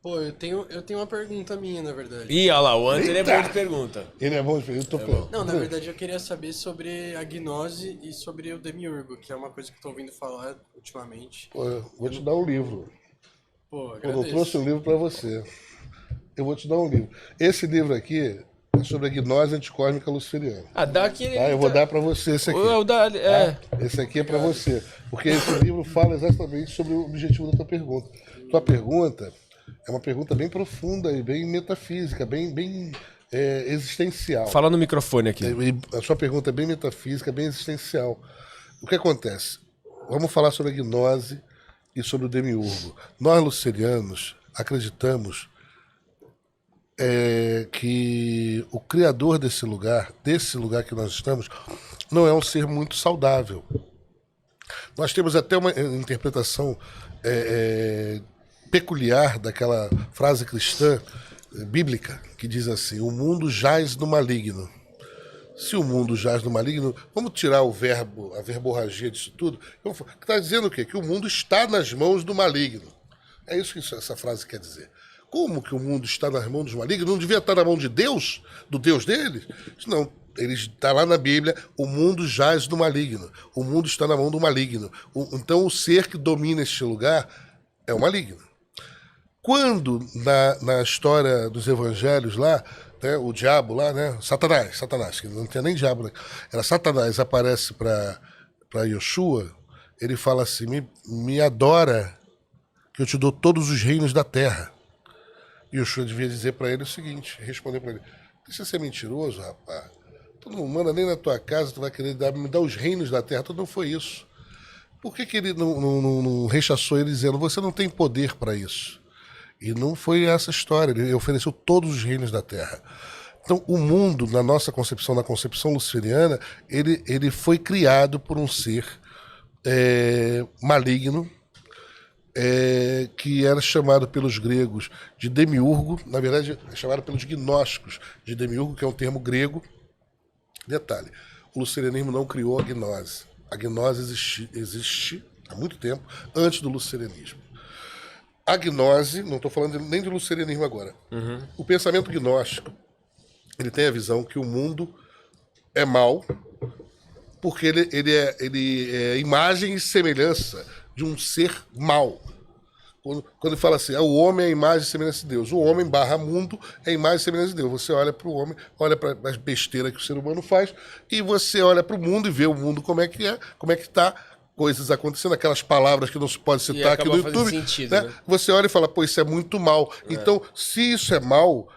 Pô, eu tenho uma pergunta minha, na verdade. Ih, olha lá, o Hunter é Eita! bom de pergunta. Ele é bom de pergunta, eu tô pronto. Não, na verdade eu queria saber sobre a gnose e sobre o demiurgo, que é uma coisa que eu tô ouvindo falar ultimamente. Pô, eu vou te dar um livro. Pô, Eu não agradeço. trouxe um livro para você. Eu vou te dar um livro. Esse livro aqui é sobre a gnose anticósmica luciferiana. Ah, dá aquele... Tá? Eu vou dar para você esse aqui. Esse aqui é para você. Porque esse livro fala exatamente sobre o objetivo da tua pergunta. Tua pergunta é uma pergunta bem profunda e bem metafísica, bem existencial. Fala no microfone aqui. A sua pergunta é bem metafísica, bem existencial. O que acontece? Vamos falar sobre a gnose e sobre o demiurgo. Nós, luciferianos, acreditamos que o criador desse lugar que nós estamos, não é um ser muito saudável. Nós temos até uma interpretação peculiar daquela frase cristã, bíblica, que diz assim: o mundo jaz no maligno. Se o mundo jaz no maligno, vamos tirar o verbo, a verborragia disso tudo. Está dizendo o quê? Que o mundo está nas mãos do maligno. É isso que essa frase quer dizer. Como que o mundo está nas mãos dos malignos? Não devia estar na mão de Deus? Do Deus deles? Não, ele está lá na Bíblia: o mundo jaz no maligno. O mundo está na mão do maligno. Então o ser que domina este lugar é o maligno. Quando na história dos evangelhos lá, né, o diabo lá, né, Satanás, que não tinha nem diabo, né, era Satanás, aparece para Yoshua, ele fala assim: me adora, que eu te dou todos os reinos da terra. E Yoshua devia dizer para ele o seguinte, responder para ele: deixa de ser mentiroso, rapaz. Tu não manda nem na tua casa, tu vai querer me dar os reinos da terra. Tudo não foi isso. Por que ele não rechaçou ele dizendo: você não tem poder para isso? E não foi essa história. Ele ofereceu todos os reinos da terra. Então, o mundo, na nossa concepção, na concepção luciferiana, ele foi criado por um ser maligno, que era chamado pelos gregos de demiurgo. Na verdade, é chamado pelos gnósticos de demiurgo, que é um termo grego. Detalhe: o luciferianismo não criou a gnose. A gnose existe há muito tempo, antes do luciferianismo. A gnose, não estou falando nem de luciferianismo agora. O pensamento gnóstico, ele tem a visão que o mundo é mau, porque ele é imagem e semelhança de um ser mau. Quando ele fala assim: o homem é a imagem e semelhança de Deus. O homem / mundo é a imagem e semelhança de Deus. Você olha para o homem, olha para as besteiras que o ser humano faz, e você olha para o mundo e vê o mundo como é que está, coisas acontecendo, aquelas palavras que não se pode citar aqui no YouTube. Sentido, né? né? Você olha e fala: pô, isso é muito mal. Então, se isso é mal,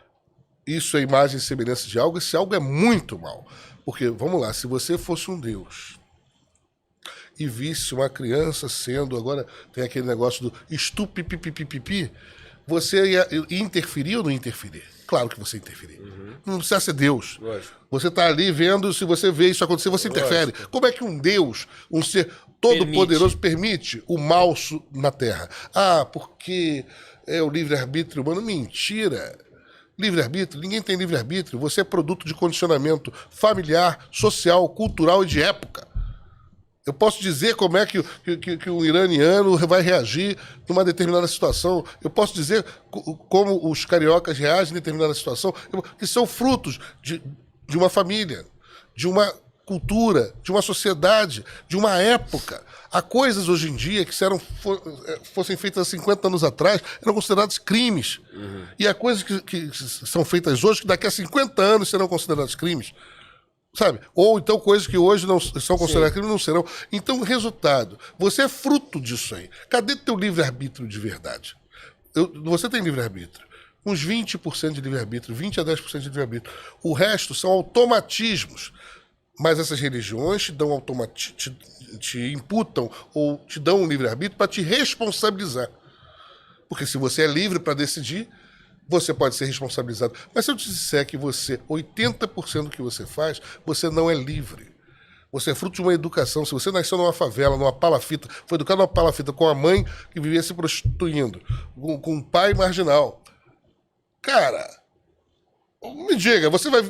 isso é imagem e semelhança de algo, esse algo é muito mal. Porque, vamos lá, se você fosse um Deus e visse uma criança sendo, agora tem aquele negócio do estupipipipipi, você ia interferir ou não interferir? Claro que você interferir. Não precisa ser Deus. Lógico. Você está ali vendo, se você vê isso acontecer, você interfere. Lógico. Como é que um Deus, um ser todo-poderoso, permite o mal na Terra? Ah, porque é o livre-arbítrio humano. Mentira. Livre-arbítrio? Ninguém tem livre-arbítrio. Você é produto de condicionamento familiar, social, cultural e de época. Eu posso dizer como é que o iraniano vai reagir numa determinada situação. Eu posso dizer como os cariocas reagem em determinada situação, que são frutos de uma família, de uma cultura, de uma sociedade, de uma época. Há coisas hoje em dia que fossem feitas há 50 anos atrás, eram consideradas crimes. E há coisas que são feitas hoje que daqui a 50 anos serão consideradas crimes. Sabe? Ou então coisas que hoje não são consideradas crimes não serão. Então, resultado, você é fruto disso aí. Cadê teu livre-arbítrio de verdade? Você tem livre-arbítrio. Uns 20% de livre-arbítrio, 20 a 10% de livre-arbítrio. O resto são automatismos. Mas essas religiões te imputam ou te dão um livre-arbítrio para te responsabilizar. Porque se você é livre para decidir, você pode ser responsabilizado. Mas se eu te disser que 80% do que você faz, você não é livre. Você é fruto de uma educação. Se você nasceu numa favela, numa palafita, foi educado numa palafita com a mãe que vivia se prostituindo, com um pai marginal. Cara, me diga, você vai...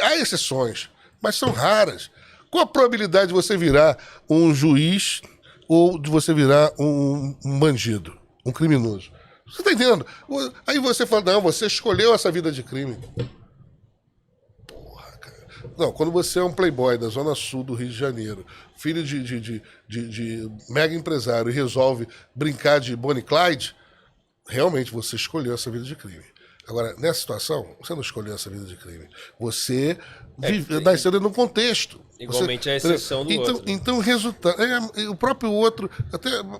Há exceções, mas são raras. Qual a probabilidade de você virar um juiz ou de você virar um bandido, um criminoso? Você tá entendendo? Aí você fala, não, você escolheu essa vida de crime. Porra, cara. Não, quando você é um playboy da zona sul do Rio de Janeiro, filho de mega empresário e resolve brincar de Bonnie e Clyde, realmente você escolheu essa vida de crime. Agora, nessa situação, você não escolheu essa vida de crime. Você nasceu num contexto. Igualmente a exceção do outro. Então, o resultado. O próprio outro.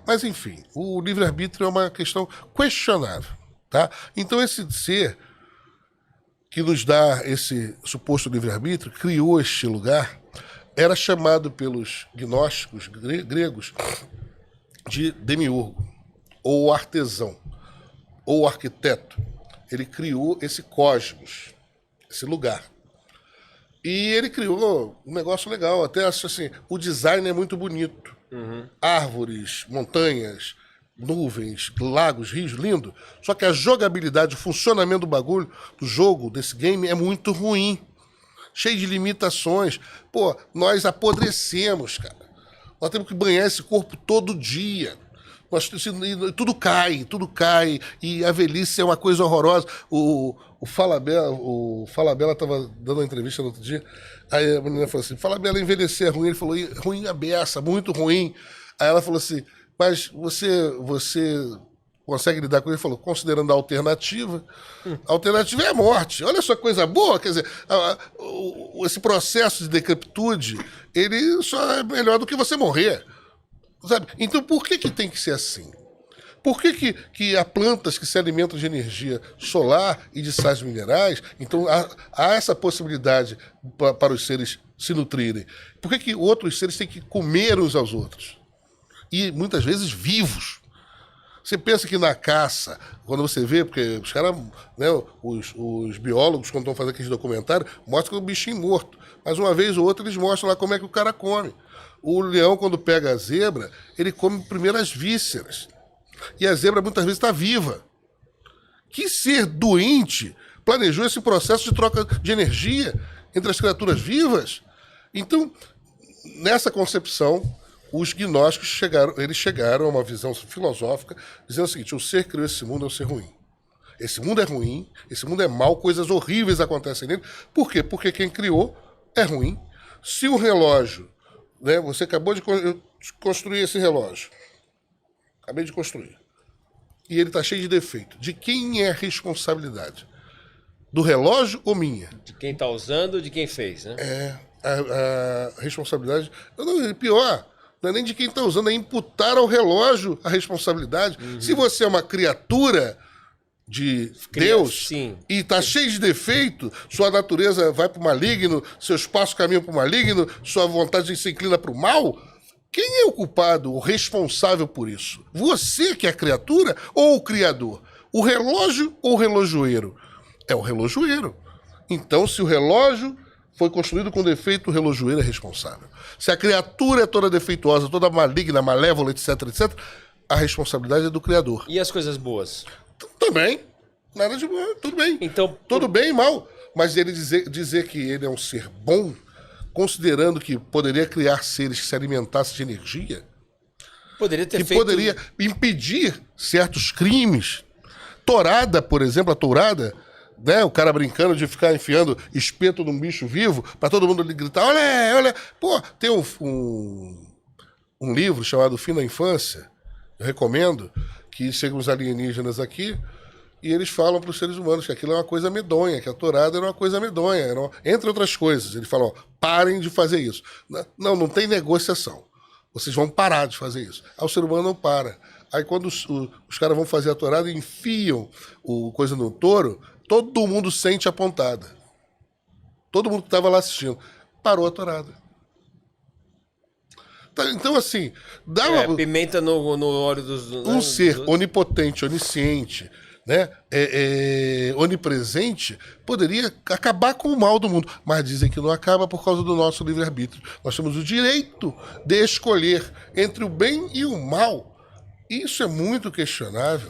Mas, enfim, o livre-arbítrio é uma questão questionável. Tá? Então, esse ser que nos dá esse suposto livre-arbítrio, criou este lugar, era chamado pelos gnósticos gregos de demiurgo, ou artesão, ou arquiteto. Ele criou esse cosmos, esse lugar. E ele criou um negócio legal. Até acho assim, o design é muito bonito. Árvores, montanhas, nuvens, lagos, rios, lindo. Só que a jogabilidade, o funcionamento do bagulho, do jogo, desse game, é muito ruim. Cheio de limitações. Pô, nós apodrecemos, cara. Nós temos que banhar esse corpo todo dia. Tudo cai, e a velhice é uma coisa horrorosa. O Falabella estava dando uma entrevista no outro dia, aí a menina falou assim, Falabella, envelhecer é ruim. Ele falou, ruim a beça, muito ruim. Aí ela falou assim, mas você consegue lidar com ele? Ele falou, considerando a alternativa é a morte. Olha só que coisa boa, quer dizer, esse processo de decrepitude, ele só é melhor do que você morrer. Sabe? Então, por que tem que ser assim? Por que há plantas que se alimentam de energia solar e de sais minerais? Então, há essa possibilidade para os seres se nutrirem. Por que outros seres têm que comer uns aos outros? E, muitas vezes, vivos. Você pensa que na caça, quando você vê, porque os caras, né, os biólogos, quando estão fazendo aqueles documentários, mostram que o bichinho morto. Mas uma vez ou outra eles mostram lá como é que o cara come. O leão, quando pega a zebra, ele come primeiro as vísceras. E a zebra muitas vezes está viva. Que ser doente planejou esse processo de troca de energia entre as criaturas vivas? Então, nessa concepção, os gnósticos chegaram a uma visão filosófica, dizendo o seguinte, o ser que criou esse mundo é um ser ruim. Esse mundo é ruim, esse mundo é mau, coisas horríveis acontecem nele. Por quê? Porque quem criou é ruim. Se o relógio, né, você acabou de construir esse relógio, acabei de construir, e ele está cheio de defeito, de quem é a responsabilidade? Do relógio ou minha? De quem está usando, de quem fez, né? A responsabilidade... Pior, não é nem de quem está usando, é imputar ao relógio a responsabilidade. Se você é uma criatura de Deus, sim, e está cheio de defeito, sua natureza vai para o maligno, seus passos caminham para o maligno, sua vontade se inclina para o mal, quem é o culpado, o responsável por isso? Você que é a criatura ou o criador? O relógio ou o relojoeiro? É o relojoeiro. Então, se o relógio foi construído com defeito, o relojoeiro é responsável. Se a criatura é toda defeituosa, toda maligna, malévola, etc, etc, a responsabilidade é do criador. E as coisas boas? Também. Nada de bom, tudo bem. Então, tudo bem e mal. Mas ele dizer que ele é um ser bom, considerando que poderia criar seres que se alimentassem de energia, poderia ter que feito... poderia impedir certos crimes. Tourada, por exemplo, a tourada, né, o cara brincando de ficar enfiando espeto num bicho vivo, para todo mundo gritar, olha, olha. Pô, tem um livro chamado Fim da Infância, eu recomendo, que chegam os alienígenas aqui e eles falam para os seres humanos que aquilo é uma coisa medonha, que a tourada era uma coisa medonha, entre outras coisas. Eles falam, parem de fazer isso. Não tem negociação. Vocês vão parar de fazer isso. Aí o ser humano não para. Aí quando os caras vão fazer a tourada e enfiam o coisa no touro, todo mundo sente a pontada. Todo mundo que estava lá assistindo. Parou a tourada. Então, assim... pimenta no óleo dos... Um ser onipotente, onisciente, né, onipresente, poderia acabar com o mal do mundo. Mas dizem que não acaba por causa do nosso livre-arbítrio. Nós temos o direito de escolher entre o bem e o mal. Isso é muito questionável.